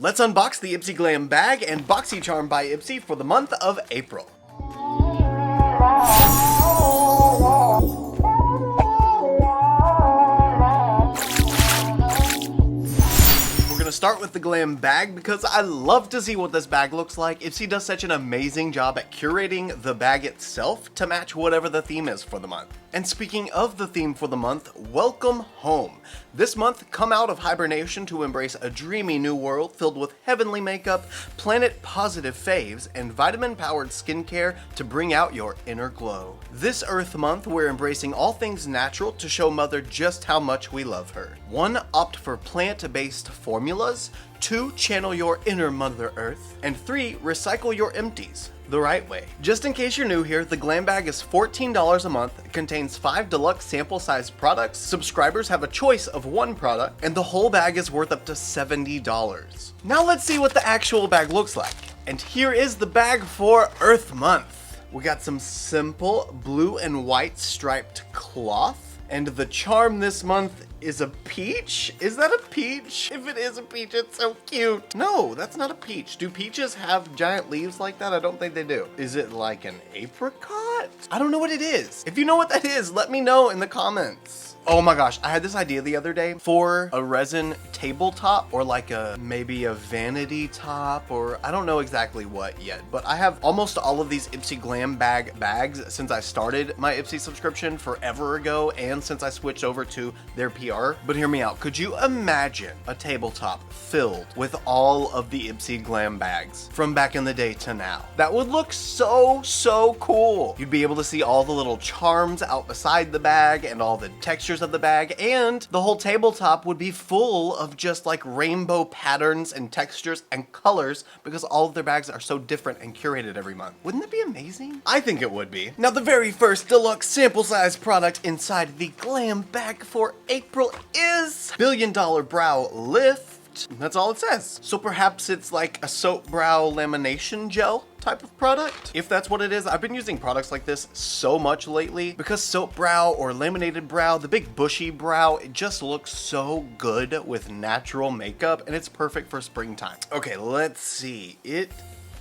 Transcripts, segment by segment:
Let's unbox the IPSY Glam Bag and boxycharm by IPSY for the month of April. We're gonna start with the Glam Bag because I love to see what this bag looks like. IPSY does such an amazing job at curating the bag itself to match whatever the theme is for the month. And speaking of the theme for the month, welcome home. This month, come out of hibernation to embrace a dreamy new world filled with heavenly makeup, planet-positive faves, and vitamin-powered skincare to bring out your inner glow. This Earth month, we're embracing all things natural to show Mother just how much we love her. 1. Opt for plant-based formulas. 2. Channel your inner Mother Earth. And 3. Recycle your empties the right way. Just in case you're new here, the Glam Bag is $14 a month. It contains 5 deluxe sample-sized products. Subscribers have a choice of 1 product, and the whole bag is worth up to $70. Now let's see what the actual bag looks like. And here is the bag for Earth Month. We got some simple blue and white striped cloth. And the charm this month is a peach? Is that a peach? If it is a peach, it's so cute. No, that's not a peach. Do peaches have giant leaves like that? I don't think they do. Is it like an apricot? I don't know what it is. If you know what that is, let me know in the comments. Oh my gosh, I had this idea the other day for a resin tabletop or like maybe a vanity top, or I don't know exactly what yet, but I have almost all of these IPSY Glam Bag bags since I started my IPSY subscription forever ago and since I switched over to their PR. But hear me out, could you imagine a tabletop filled with all of the IPSY Glam bags from back in the day to now? That would look so cool. You'd be able to see all the little charms out beside the bag and all the textures of the bag, and the whole tabletop would be full of just like rainbow patterns and textures and colors because all of their bags are so different and curated every month. Wouldn't that be amazing? I think it would be. Now, the very first deluxe sample size product inside the Glam Bag for April is Billion Dollar Brow Lift. That's all it says. So perhaps it's like a soap brow lamination gel type of product. If that's what it is, I've been using products like this so much lately because soap brow or laminated brow, the big bushy brow, it just looks so good with natural makeup and it's perfect for springtime. Okay, let's see. It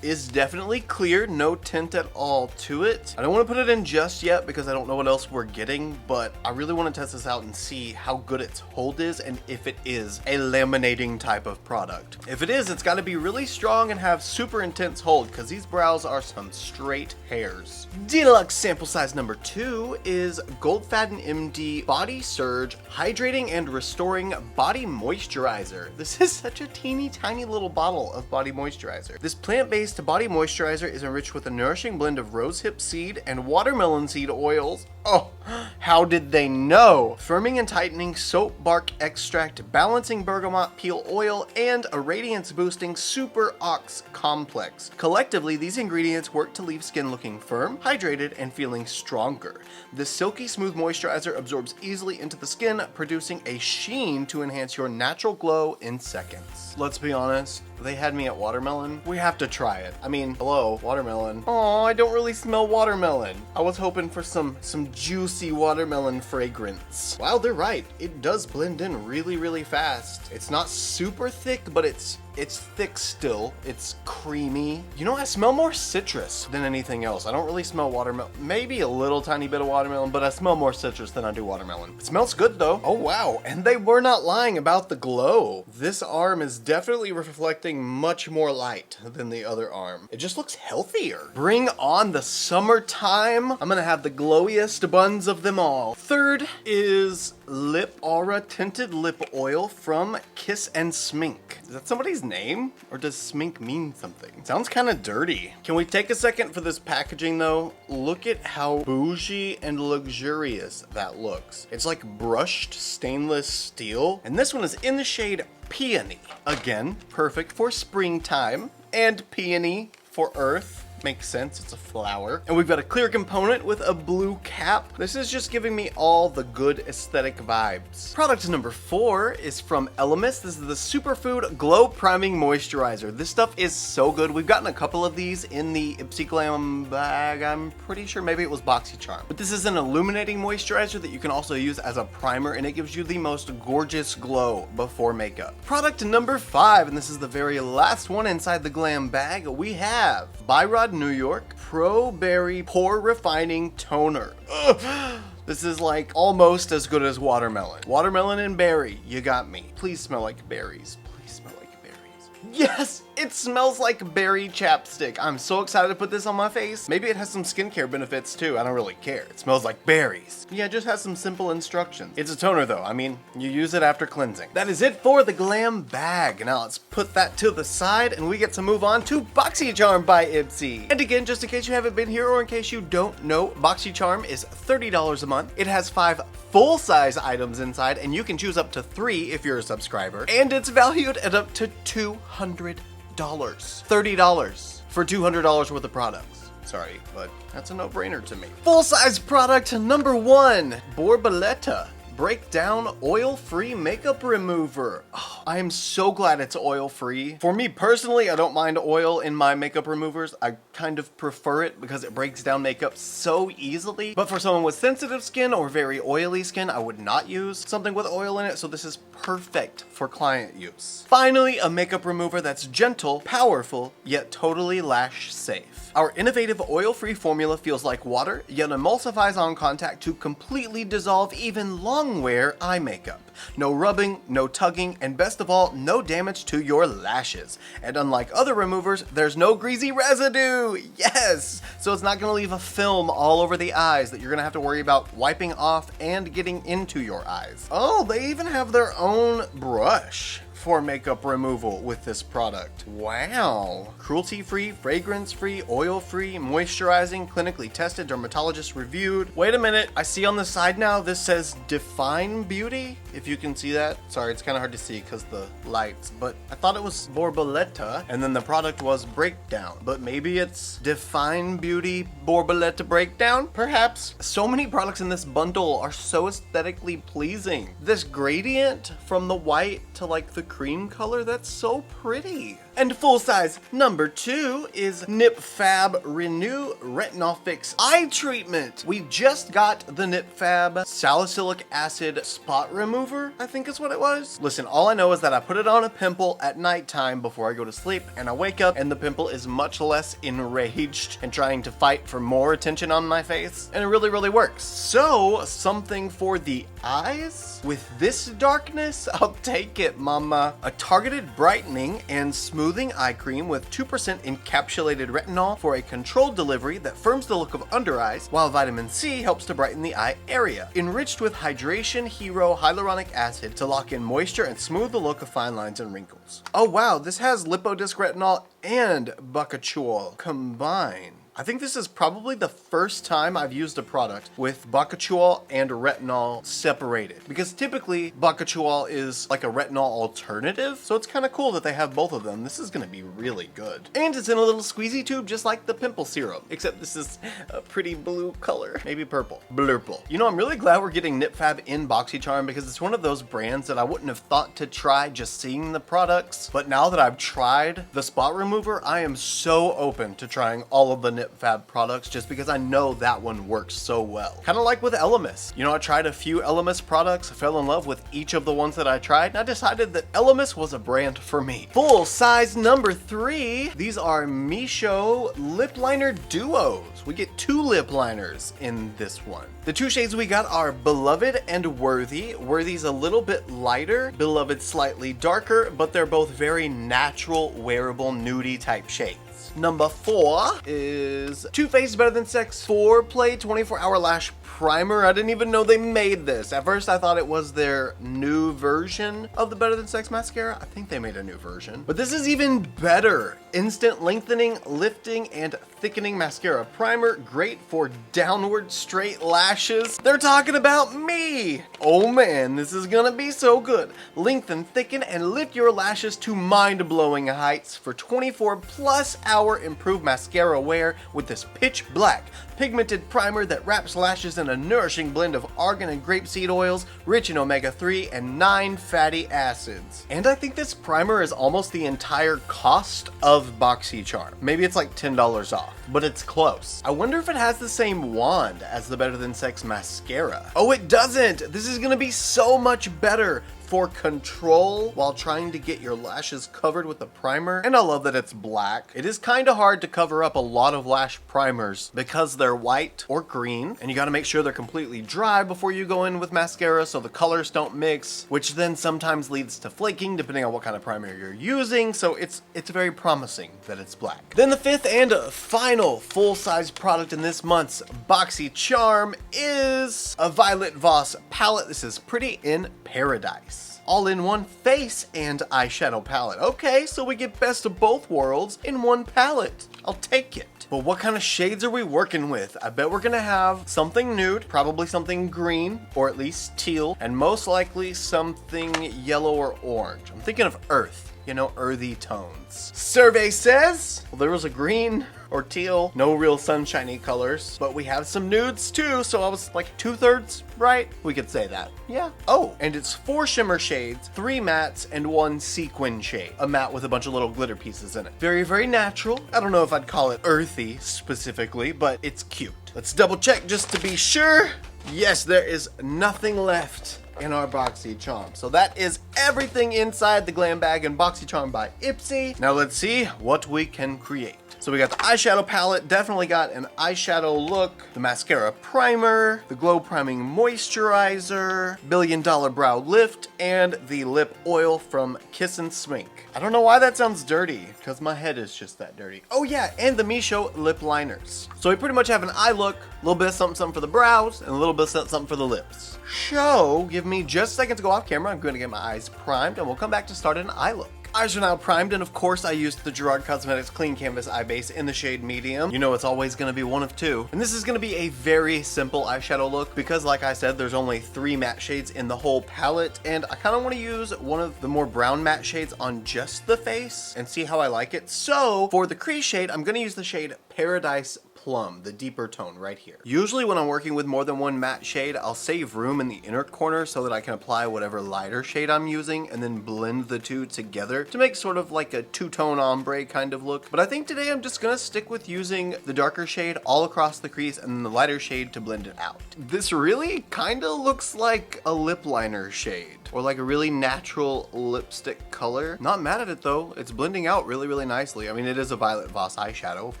is definitely clear, no tint at all to it. I don't want to put it in just yet because I don't know what else we're getting, but I really want to test this out and see how good its hold is and if it is a laminating type of product. If it is, it's got to be really strong and have super intense hold because these brows are some straight hairs. Deluxe sample size number 2 is Goldfaden MD Body Surge Hydrating and Restoring Body Moisturizer. This is such a teeny tiny little bottle of body moisturizer. This plant-based body moisturizer is enriched with a nourishing blend of rosehip seed and watermelon seed oils. Oh, how did they know? Firming and tightening soap bark extract, balancing bergamot peel oil, and a radiance boosting super ox complex. Collectively, these ingredients work to leave skin looking firm, hydrated, and feeling stronger. This silky smooth moisturizer absorbs easily into the skin, producing a sheen to enhance your natural glow in seconds. Let's be honest, they had me at watermelon. We have to try it. I mean, hello, watermelon. Oh, I don't really smell watermelon. I was hoping for some juicy watermelon fragrance. Wow, they're right. It does blend in really fast. It's not super thick, but it's thick still. It's creamy. You know, I smell more citrus than anything else. I don't really smell watermelon. Maybe a little tiny bit of watermelon, but I smell more citrus than I do watermelon. It smells good though. Oh wow, and they were not lying about the glow. This arm is definitely reflecting much more light than the other arm. It just looks healthier. Bring on the summertime. I'm gonna have the glowiest buns of them all. Third is Lip Aura Tinted Lip Oil from Kiss and Smink. Is that somebody's name? Or does smink mean something? It sounds kind of dirty. Can we take a second for this packaging though? Look at how bougie and luxurious that looks. It's like brushed stainless steel. And this one is in the shade Peony. Again, perfect for springtime and peony for Earth. Makes sense, it's a flower. And we've got a clear component with a blue cap. This is just giving me all the good aesthetic vibes. Product number 4 is from Elemis. This is the Superfood Glow Priming Moisturizer. This stuff is so good. We've gotten a couple of these in the IPSY Glam Bag. I'm pretty sure maybe it was boxycharm. But this is an illuminating moisturizer that you can also use as a primer, and it gives you the most gorgeous glow before makeup. Product number 5, and this is the very last one inside the Glam Bag, we have by Rod New York Pro Berry Pore Refining Toner. Ugh. This is like almost as good as watermelon. Watermelon and berry, you got me. Please smell like berries. Please smell like berries. Yes, it smells like berry chapstick. I'm so excited to put this on my face. Maybe it has some skincare benefits too. I don't really care. It smells like berries. Yeah, it just has some simple instructions. It's a toner though. I mean, you use it after cleansing. That is it for the Glam Bag. Now let's put that to the side and we get to move on to BoxyCharm by IPSY. And again, just in case you haven't been here or in case you don't know, BoxyCharm is $30 a month. It has 5 full-size items inside and you can choose up to 3 if you're a subscriber. And it's valued at up to $200. $30 for $200 worth of products. Sorry, but that's a no-brainer to me. Full-size product number 1, Borboleta Breakdown Oil-Free Makeup Remover. Oh, I am so glad it's oil-free. For me personally, I don't mind oil in my makeup removers. I kind of prefer it because it breaks down makeup so easily. But for someone with sensitive skin or very oily skin, I would not use something with oil in it, so this is perfect for client use. Finally, a makeup remover that's gentle, powerful, yet totally lash safe. Our innovative oil-free formula feels like water, yet emulsifies on contact to completely dissolve even long wear eye makeup. No rubbing, no tugging, and best of all, no damage to your lashes. And unlike other removers, there's no greasy residue! Yes! So it's not gonna leave a film all over the eyes that you're gonna have to worry about wiping off and getting into your eyes. Oh, they even have their own brush for makeup removal with this product. Wow. Cruelty-free, fragrance-free, oil-free, moisturizing, clinically tested, dermatologist reviewed. Wait a minute, I see on the side now this says Define Beauty, if you can see that. Sorry, it's kind of hard to see because the lights, but I thought it was Borboleta and then the product was Breakdown, but maybe it's Define Beauty Borboleta Breakdown? Perhaps. So many products in this bundle are so aesthetically pleasing. This gradient from the white to like the cream color, that's so pretty. And full size number 2 is Nip Fab Renew Retinol Fix Eye Treatment. We just got the Nip Fab Salicylic Acid Spot Remover, I think is what it was. Listen, all I know is that I put it on a pimple at nighttime before I go to sleep, and I wake up and the pimple is much less enraged and trying to fight for more attention on my face, and it really, really works. So, something for the eyes? With this darkness, I'll take it, mama. A targeted brightening and smoothing eye cream with 2% encapsulated retinol for a controlled delivery that firms the look of under eyes, while vitamin C helps to brighten the eye area. Enriched with Hydration Hero Hyaluronic Acid to lock in moisture and smooth the look of fine lines and wrinkles. Oh wow, this has Lipodisc retinol and Bakuchiol combined. I think this is probably the first time I've used a product with Bakuchiol and retinol separated, because typically Bakuchiol is like a retinol alternative, so it's kind of cool that they have both of them. This is gonna be really good. And it's in a little squeezy tube just like the pimple serum, except this is a pretty blue color, maybe purple. Blurple. You know, I'm really glad we're getting Nip Fab in BoxyCharm because it's one of those brands that I wouldn't have thought to try just seeing the products, but now that I've tried the spot remover, I am so open to trying all of the Nip Fab products just because I know that one works so well. Kind of like with Elemis. You know, I tried a few Elemis products, fell in love with each of the ones that I tried, and I decided that Elemis was a brand for me. Full size number 3. These are Misho Lip Liner Duos. We get 2 lip liners in this one. The 2 shades we got are Beloved and Worthy. Worthy's a little bit lighter, Beloved slightly darker, but they're both very natural, wearable, nudie type shades. Number 4 is Too Faced Better Than Sex Foreplay 24-Hour Lash Primer. I didn't even know they made this. At first I thought it was their new version of the Better Than Sex mascara. I think they made a new version. But this is even better. Instant lengthening, lifting, and thickening mascara primer. Great for downward straight lashes. They're talking about me. Oh man, this is gonna be so good. Lengthen, thicken, and lift your lashes to mind-blowing heights for 24+ hour improved mascara wear with this pitch black pigmented primer that wraps lashes in a nourishing blend of argan and grapeseed oils, rich in omega-3 and 9 fatty acids. And I think this primer is almost the entire cost of boxycharm. Maybe it's like $10 off, but it's close. I wonder if it has the same wand as the Better Than Sex mascara. Oh, it doesn't! This is gonna be so much better for control while trying to get your lashes covered with the primer. And I love that it's black. It is kind of hard to cover up a lot of lash primers because they're white or green, and you gotta make sure they're completely dry before you go in with mascara so the colors don't mix, which then sometimes leads to flaking depending on what kind of primer you're using, so it's very promising that it's black. Then the fifth and final full-size product in this month's boxycharm is a Violet Voss palette. This is Pretty in Paradise. All in one face and eyeshadow palette. Okay, so we get best of both worlds in one palette. I'll take it. But what kind of shades are we working with? I bet we're gonna have something nude, probably something green, or at least teal, and most likely something yellow or orange. I'm thinking of earth, you know, earthy tones. Survey says, well, there was a green or teal, no real sunshiny colors, but we have some nudes too, so I was like 2/3 right? We could say that. Yeah. Oh, and it's 4 shimmer shades, 3 mattes, and 1 sequin shade. A matte with a bunch of little glitter pieces in it. Very, very natural. I don't know if I'd call it earthy specifically, but it's cute. Let's double check just to be sure. Yes, there is nothing left in our boxycharm. So that is everything inside the Glam Bag and boxycharm by IPSY. Now let's see what we can create. So we got the eyeshadow palette, definitely got an eyeshadow look, the mascara primer, the glow priming moisturizer, $1 billion brow lift, and the lip oil from Kiss and Smink. I don't know why that sounds dirty, because my head is just that dirty. Oh yeah, and the Misho lip liners. So we pretty much have an eye look, a little bit of something for the brows, and a little bit of something for the lips. So give me just a second to go off camera. I'm going to get my eyes primed, and we'll come back to start an eye look. Eyes are now primed, and of course I used the Gerard Cosmetics Clean Canvas Eye Base in the shade medium. You know it's always going to be one of 2. And this is going to be a very simple eyeshadow look because, like I said, there's only 3 matte shades in the whole palette, and I kind of want to use one of the more brown matte shades on just the face and see how I like it. So for the crease shade, I'm going to use the shade Paradise Plum, the deeper tone right here. Usually when I'm working with more than one matte shade, I'll save room in the inner corner so that I can apply whatever lighter shade I'm using and then blend the 2 together to make sort of like a 2-tone ombre kind of look. But I think today I'm just gonna stick with using the darker shade all across the crease and then the lighter shade to blend it out. This really kind of looks like a lip liner shade, or like a really natural lipstick color. Not mad at it though. It's blending out really, really nicely. I mean, it is a Violet Voss eyeshadow. Of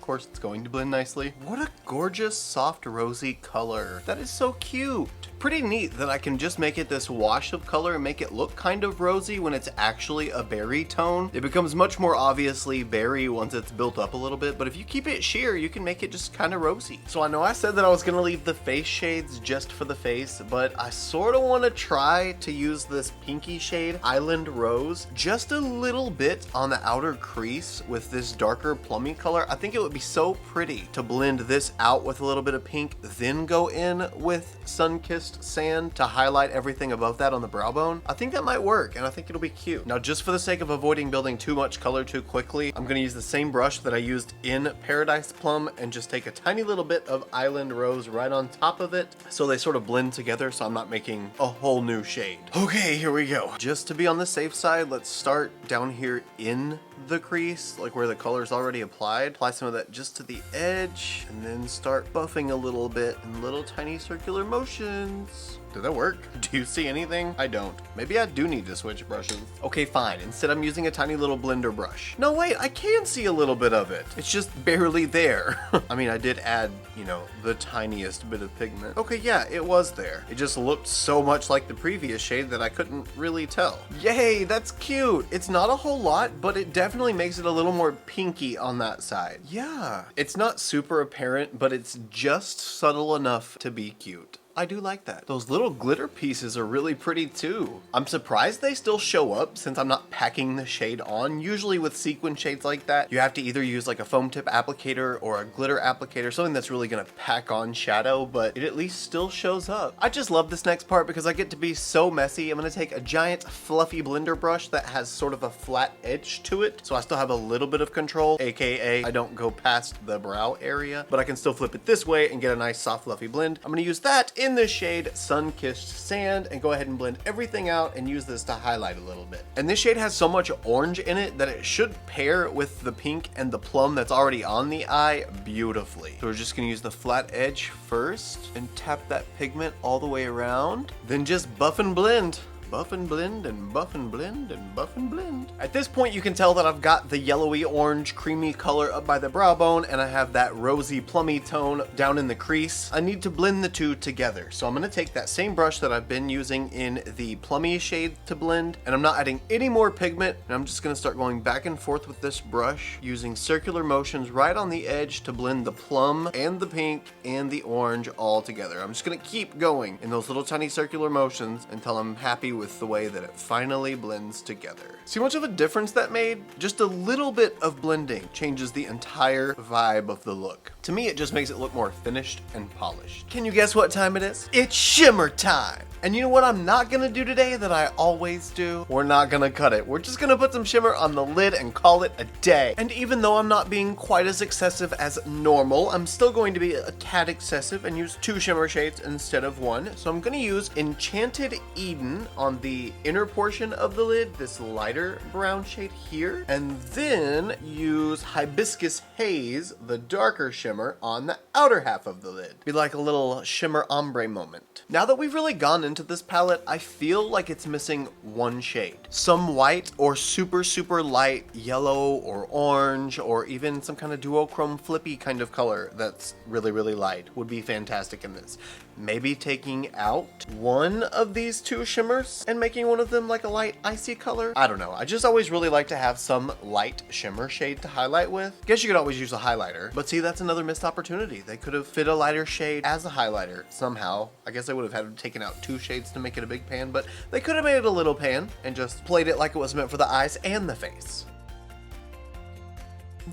course, it's going to blend nicely. What a gorgeous, soft, rosy color. That is so cute. Pretty neat that I can just make it this wash of color and make it look kind of rosy when it's actually a berry tone. It becomes much more obviously berry once it's built up a little bit, but if you keep it sheer, you can make it just kind of rosy. So I know I said that I was gonna leave the face shades just for the face, but I sort of want to try to use this pinky shade, Island Rose, just a little bit on the outer crease with this darker plummy color. I think it would be so pretty to blend this out with a little bit of pink, then go in with Sunkissed Sand to highlight everything above that on the brow bone. I think that might work, and I think it'll be cute. Now, just for the sake of avoiding building too much color too quickly, I'm gonna use the same brush that I used in Paradise Plum and just take a tiny little bit of Island Rose right on top of it so they sort of blend together so I'm not making a whole new shade. Okay, here we go. Just to be on the safe side, let's start down here in the crease, like where the color's already applied. Apply some of that just to the edge, and then start buffing a little bit in little tiny circular motions. Did that work? Do you see anything? I don't. Maybe I do need to switch brushes. Okay, fine. Instead, I'm using a tiny little blender brush. No, wait, I can see a little bit of it. It's just barely there. I mean, I did add, you know, the tiniest bit of pigment. Okay, yeah, it was there. It just looked so much like the previous shade that I couldn't really tell. Yay, that's cute. It's not a whole lot, but it definitely makes it a little more pinky on that side. Yeah, it's not super apparent, but it's just subtle enough to be cute. I do like that. Those little glitter pieces are really pretty too. I'm surprised they still show up since I'm not packing the shade on. Usually with sequin shades like that, you have to either use like a foam tip applicator or a glitter applicator, something that's really gonna pack on shadow, but it at least still shows up. I just love this next part because I get to be so messy. I'm gonna take a giant fluffy blender brush that has sort of a flat edge to it, so I still have a little bit of control, aka I don't go past the brow area, but I can still flip it this way and get a nice soft fluffy blend. I'm gonna use that in the shade Sun-Kissed Sand and go ahead and blend everything out and use this to highlight a little bit. And this shade has so much orange in it that it should pair with the pink and the plum that's already on the eye beautifully. So we're just gonna use the flat edge first and tap that pigment all the way around, then just buff and blend. Buff and blend and buff and blend and buff and blend. At this point, you can tell that I've got the yellowy orange creamy color up by the brow bone and I have that rosy plummy tone down in the crease. I need to blend the two together. So I'm gonna take that same brush that I've been using in the plummy shade to blend, and I'm not adding any more pigment, and I'm just gonna start going back and forth with this brush using circular motions right on the edge to blend the plum and the pink and the orange all together. I'm just gonna keep going in those little tiny circular motions until I'm happy with the way that it finally blends together. See how much of a difference that made? Just a little bit of blending changes the entire vibe of the look. To me, it just makes it look more finished and polished. Can you guess what time it is? It's shimmer time! And you know what I'm not gonna do today that I always do? We're not gonna cut it. We're just gonna put some shimmer on the lid and call it a day. And even though I'm not being quite as excessive as normal, I'm still going to be a tad excessive and use 2 shimmer shades instead of 1. So I'm gonna use Enchanted Eden on the inner portion of the lid, this lighter brown shade here, and then use Hibiscus Haze, the darker shimmer, on the outer half of the lid. Be like a little shimmer ombre moment. Now that we've really gone into this palette, I feel like it's missing one shade. Some white or super light yellow or orange or even some kind of duochrome flippy kind of color that's really light would be fantastic in this. Maybe taking out one of these 2 shimmers and making one of them like a light icy color. I don't know. I just always really like to have some light shimmer shade to highlight with. Guess you could always use a highlighter, but see, that's another missed opportunity. They could have fit a lighter shade as a highlighter somehow. I guess I would have had to taken out 2 shades to make it a big pan, but they could have made it a little pan and just played it like it was meant for the eyes and the face.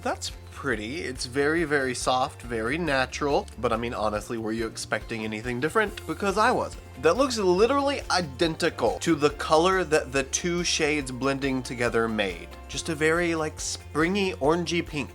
That's pretty. It's very soft, very natural. But I mean, honestly, were you expecting anything different? Because I wasn't. That looks literally identical to the color that the 2 shades blending together made. Just a very like springy orangey pink.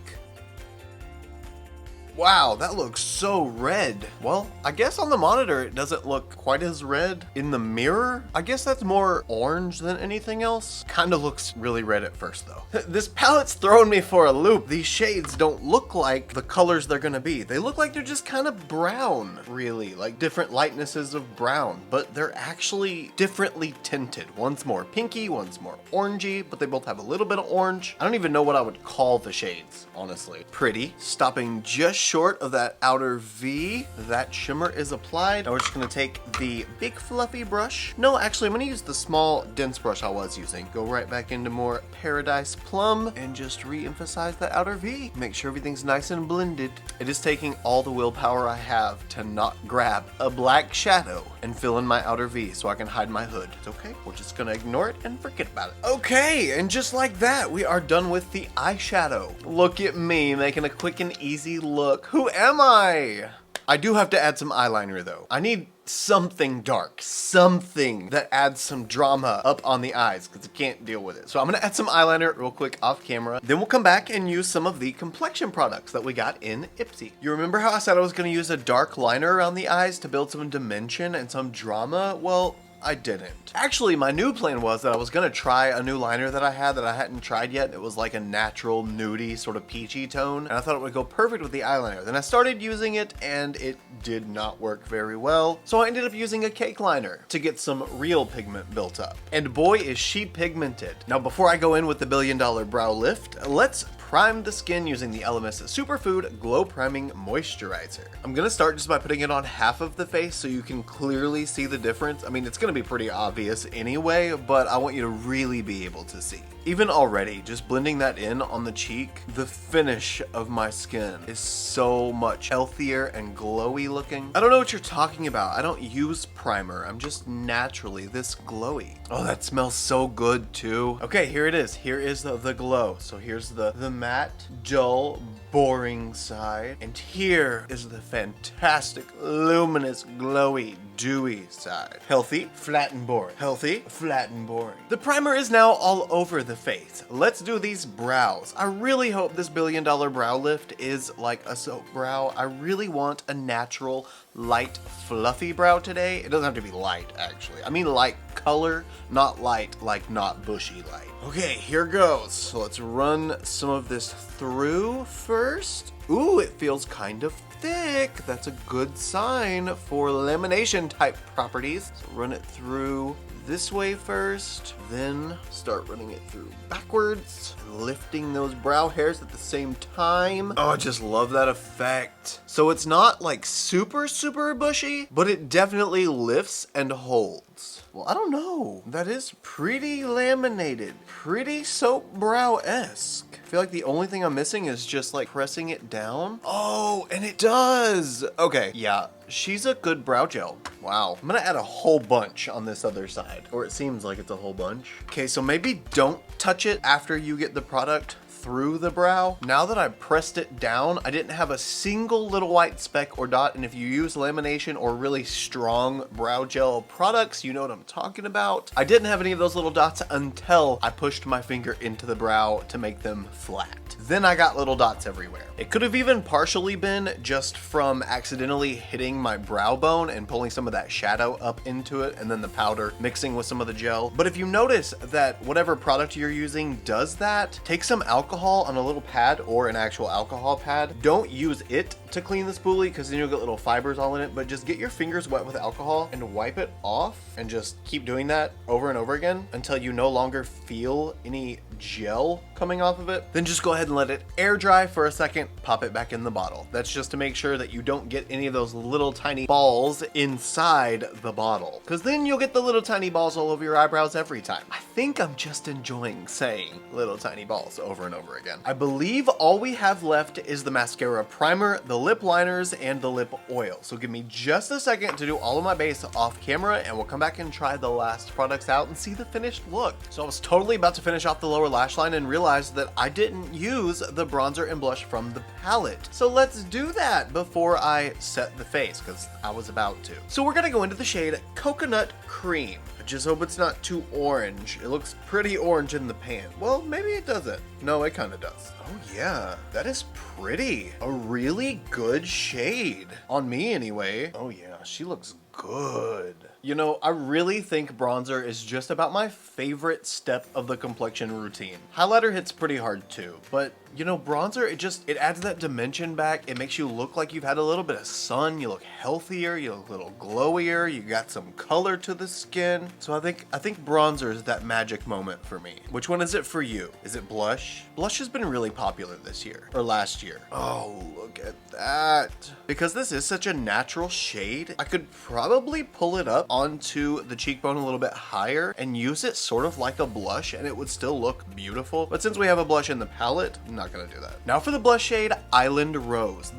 Wow, that looks so red. Well, I guess on the monitor it doesn't look quite as red. In the mirror, I guess that's more orange than anything else. Kinda looks really red at first though. This palette's throwing me for a loop. These shades don't look like the colors they're gonna be. They look like they're just kind of brown, really, like different lightnesses of brown, but they're actually differently tinted. One's more pinky, one's more orangey, but they both have a little bit of orange. I don't even know what I would call the shades, honestly. Pretty, stopping just short of that outer V. That shimmer is applied. Now we're just gonna take the big fluffy brush. No, actually, I'm gonna use the small dense brush I was using. Go right back into more Paradise Plum and just re-emphasize that outer V. Make sure everything's nice and blended. It is taking all the willpower I have to not grab a black shadow and fill in my outer V so I can hide my hood. It's okay, we're just gonna ignore it and forget about it. Okay, and just like that, we are done with the eyeshadow. Look at me making a quick and easy look. Who am I? I do have to add some eyeliner though. I need something dark, something that adds some drama up on the eyes because I can't deal with it. So I'm gonna add some eyeliner real quick off camera. Then we'll come back and use some of the complexion products that we got in IPSY. You remember how I said I was gonna use a dark liner around the eyes to build some dimension and some drama? Well, I didn't. Actually, my new plan was that I was gonna try a new liner that I hadn't tried yet. It was like a natural nudie sort of peachy tone, and I thought it would go perfect with the eyeliner. Then I started using it and it did not work very well. So I ended up using a cake liner to get some real pigment built up. And boy, is she pigmented. Now, before I go in with the $1 billion brow lift, let's prime the skin using the Elemis Superfood Glow Priming Moisturizer. I'm gonna start just by putting it on half of the face so you can clearly see the difference. I mean, it's gonna be pretty obvious anyway, but I want you to really be able to see. Even already, just blending that in on the cheek, the finish of my skin is so much healthier and glowy looking. I don't know what you're talking about. I don't use primer. I'm just naturally this glowy. Oh, that smells so good too. Okay, here it is. Here is the glow. So here's the matte, dull, boring side. And here is the fantastic, luminous, glowy, dewy side. Healthy, flat and boring. Healthy, flat and boring. The primer is now all over the face. Let's do these brows. I really hope this $1 billion brow lift is like a soap brow. I really want a natural, light, fluffy brow today. It doesn't have to be light, actually. I mean light color, not light, like not bushy light. Okay, here goes. So let's run some of this through first. Ooh, it feels kind of thick. That's a good sign for lamination type properties. So run it through this way first, then start running it through backwards, lifting those brow hairs at the same time. Oh, I just love that effect. So it's not like super bushy, but it definitely lifts and holds. Well, I don't know. That is pretty laminated, pretty soap brow-esque. I feel like the only thing I'm missing is just like pressing it down. Oh, and it does. Okay, yeah, she's a good brow gel. Wow. I'm gonna add a whole bunch on this other side, or it seems like it's a whole bunch. Okay, so maybe don't touch it after you get the product through the brow. Now that I pressed it down, I didn't have a single little white speck or dot, and if you use lamination or really strong brow gel products, you know what I'm talking about. I didn't have any of those little dots until I pushed my finger into the brow to make them flat. Then I got little dots everywhere. It could have even partially been just from accidentally hitting my brow bone and pulling some of that shadow up into it, and then the powder mixing with some of the gel. But if you notice that whatever product you're using does that, take some alcohol on a little pad or an actual alcohol pad. Don't use it to clean the spoolie because then you'll get little fibers all in it, but just get your fingers wet with alcohol and wipe it off, and just keep doing that over and over again until you no longer feel any gel coming off of it. Then just go ahead and let it air dry for a second, pop it back in the bottle. That's just to make sure that you don't get any of those little tiny balls inside the bottle, because then you'll get the little tiny balls all over your eyebrows every time. I think I'm just enjoying saying little tiny balls over and over again. I believe all we have left is the mascara primer, the lip liners, and the lip oil. So give me just a second to do all of my base off camera, and we'll come back and try the last products out and see the finished look. So I was totally about to finish off the lower lash line and realized that I didn't use the bronzer and blush from the palette. So let's do that before I set the face, because I was about to. So we're gonna go into the shade Coconut Cream. I just hope it's not too orange. It looks pretty orange in the pan. Well, maybe it doesn't. No, it kind of does. Oh yeah, that is pretty. A really good shade. On me anyway. Oh yeah, she looks good. You know, I really think bronzer is just about my favorite step of the complexion routine. Highlighter hits pretty hard too, but you know, bronzer, it adds that dimension back. It makes you look like you've had a little bit of sun. You look healthier, you look a little glowier, you got some color to the skin. So I think bronzer is that magic moment for me. Which one is it for you? Is it blush? Blush has been really popular this year, or last year. Oh, look at that. Because this is such a natural shade, I could probably pull it up onto the cheekbone a little bit higher and use it sort of like a blush, and it would still look beautiful. But since we have a blush in the palette, I'm not gonna do that. Now for the blush shade Island Rose.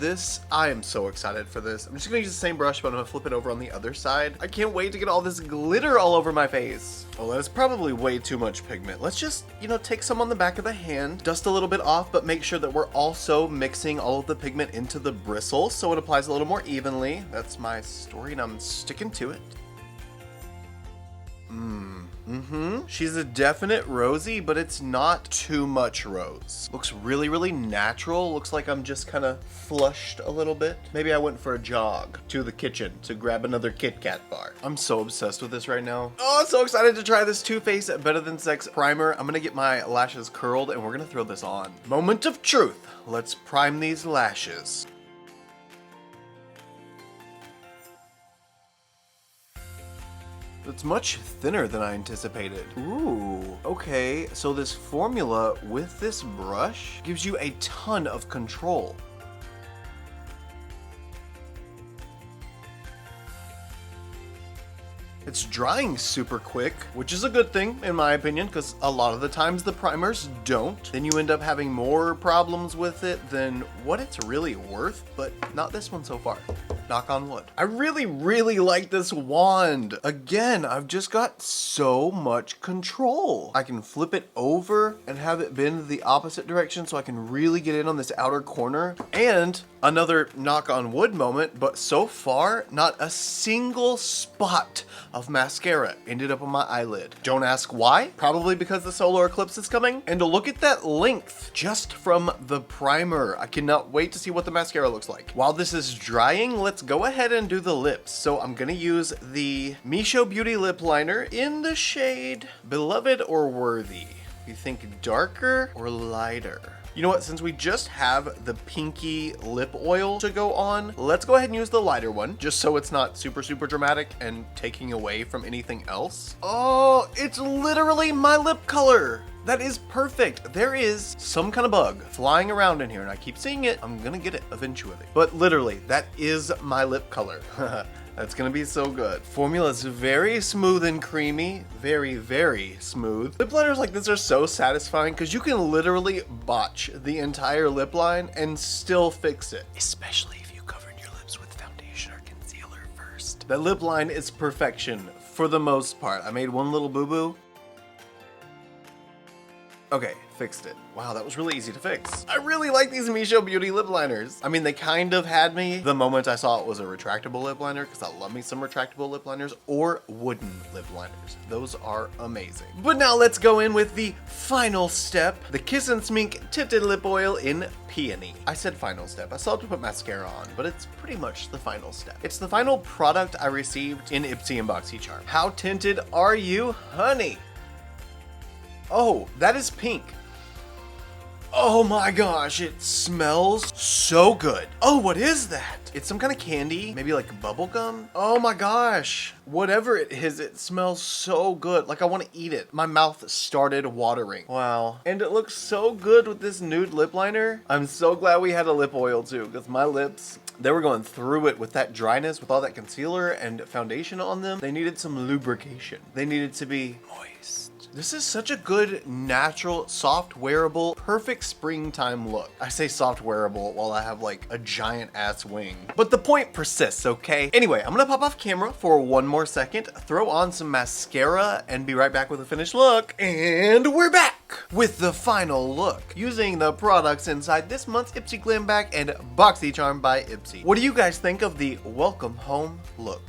I am so excited for this. I'm just gonna use the same brush, but I'm gonna flip it over on the other side. I can't wait to get all this glitter all over my face. Oh, that is probably way too much pigment. Let's just, you know, take some on the back of the hand, dust a little bit off, but make sure that we're also mixing all of the pigment into the bristles so it applies a little more evenly. That's my story and I'm sticking to it. She's a definite rosy, but it's not too much rose. Looks really, really natural. Looks like I'm just kind of flushed a little bit. Maybe I went for a jog to the kitchen to grab another Kit Kat bar. I'm so obsessed with this right now. Oh, I'm so excited to try this Too Faced Better Than Sex primer. I'm gonna get my lashes curled and we're gonna throw this on. Moment of truth. Let's prime these lashes. It's much thinner than I anticipated. Ooh, okay, so this formula with this brush gives you a ton of control. It's drying super quick, which is a good thing in my opinion, because a lot of the times the primers don't. Then you end up having more problems with it than what it's really worth, but not this one so far. Knock on wood. I really like this wand. Again, I've just got so much control. I can flip it over and have it bend the opposite direction so I can really get in on this outer corner. And another knock on wood moment, but so far, not a single spot of mascara ended up on my eyelid. Don't ask why. Probably because the solar eclipse is coming. And to look at that length just from the primer. I cannot wait to see what the mascara looks like. While this is drying, let's go ahead and do the lips. So I'm gonna use the Misho Beauty lip liner in the shade Beloved or Worthy. You think darker or lighter? You know what, since we just have the pinky lip oil to go on, let's go ahead and use the lighter one, just so it's not super dramatic and taking away from anything else. Oh, it's literally my lip color. That is perfect. There is some kind of bug flying around in here and I keep seeing it. I'm gonna get it eventually. But literally, that is my lip color. That's gonna be so good. Formula is very smooth and creamy. Very smooth. Lip liners like this are so satisfying because you can literally botch the entire lip line and still fix it. Especially if you covered your lips with foundation or concealer first. That lip line is perfection for the most part. I made one little boo-boo. Okay, fixed it. Wow, that was really easy to fix. I really like these Misho Beauty lip liners. I mean, they kind of had me the moment I saw it was a retractable lip liner, because I love me some retractable lip liners, or wooden lip liners. Those are amazing. But now let's go in with the final step, the Kiss and Smink Tinted Lip Oil in Peony. I said final step. I still have to put mascara on, but it's pretty much the final step. It's the final product I received in IPSY and boxycharm. How tinted are you, honey? Oh, that is pink. Oh my gosh, it smells so good. Oh, what is that? It's some kind of candy, maybe like bubble gum. Oh my gosh, whatever it is, it smells so good. Like I want to eat it. My mouth started watering. Wow. And it looks so good with this nude lip liner. I'm so glad we had a lip oil too, because my lips, they were going through it with that dryness, with all that concealer and foundation on them. They needed some lubrication. They needed to be moist. This is such a good, natural, soft, wearable, perfect springtime look. I say soft wearable while I have like a giant ass wing. But the point persists, okay? Anyway, I'm gonna pop off camera for one more second, throw on some mascara, and be right back with a finished look. And we're back with the final look, using the products inside this month's IPSY Glam Bag and boxycharm by IPSY. What do you guys think of the welcome home look?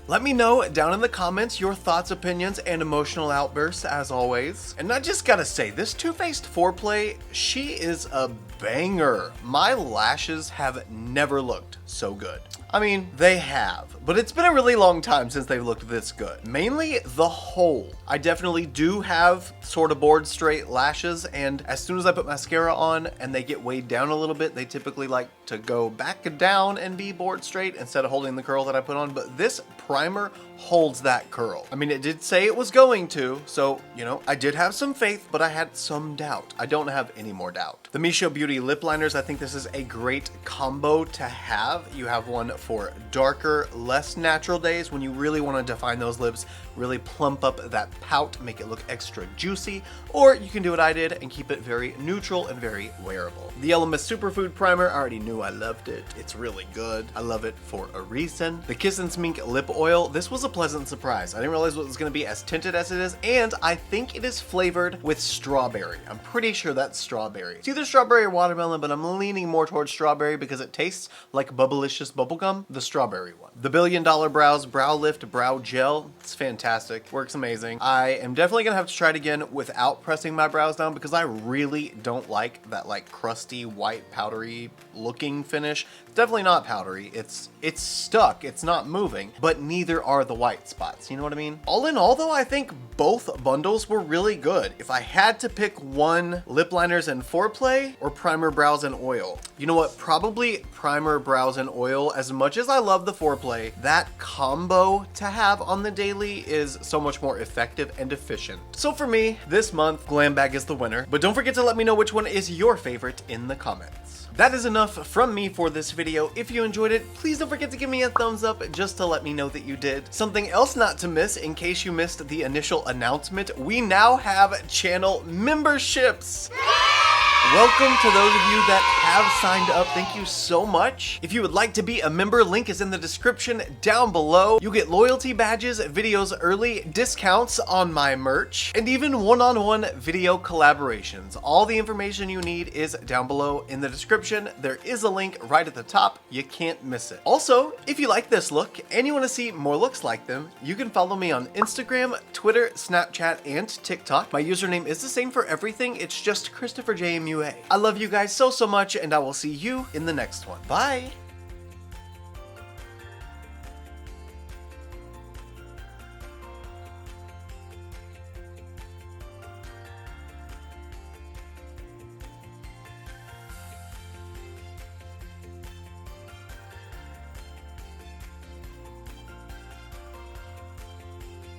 Let me know down in the comments your thoughts, opinions, and emotional outbursts as always. And I just gotta say, this Too Faced Foreplay, she is a banger. My lashes have never looked so good. I mean, they have, but it's been a really long time since they've looked this good. Mainly the hole. I definitely do have sort of bored straight lashes, and as soon as I put mascara on and they get weighed down a little bit, they typically like to go back down and be bored straight instead of holding the curl that I put on, but this primer holds that curl. I mean, it did say it was going to, so, you know, I did have some faith, but I had some doubt. I don't have any more doubt. The Misho Beauty lip liners, I think this is a great combo to have. You have one for darker, less natural days when you really want to define those lips, really plump up that pout, make it look extra juicy, or you can do what I did and keep it very neutral and very wearable. The Elemis Superfood Primer, I already knew I loved it. It's really good. I love it for a reason. The Kiss and Smink Lip Oil, this was a pleasant surprise. I didn't realize it was going to be as tinted as it is, and I think it is flavored with strawberry. I'm pretty sure that's strawberry. It's either strawberry or watermelon, but I'm leaning more towards strawberry because it tastes like Bubblicious bubblegum, the strawberry one. The Billion Dollar Brows Brow Lift Brow Gel, it's fantastic. Works amazing. I am definitely going to have to try it again without pressing my brows down because I really don't like that like crusty, white, powdery looking finish. It's definitely not powdery. It's stuck. It's not moving, but neither are the white spots. You know what I mean? All in all though, I think both bundles were really good. If I had to pick one, lip liners and foreplay or primer, brows and oil. You know what? Probably primer, brows and oil. As much as I love the foreplay, that combo to have on the daily is so much more effective and efficient. So for me, this month, Glam Bag is the winner, but don't forget to let me know which one is your favorite in the comments. That is enough from me for this video. If you enjoyed it, please don't forget to give me a thumbs up just to let me know that you did. Something else not to miss, in case you missed the initial announcement, we now have channel memberships. Welcome to those of you that have signed up. Thank you so much. If you would like to be a member, link is in the description down below. You get loyalty badges, videos early, discounts on my merch, and even one-on-one video collaborations. All the information you need is down below in the description. There is a link right at the top. You can't miss it. Also, if you like this look and you want to see more looks like them, you can follow me on Instagram, Twitter, Snapchat, and TikTok. My username is the same for everything. It's just ChristopherJMUA. I love you guys so much, and I will see you in the next one. Bye!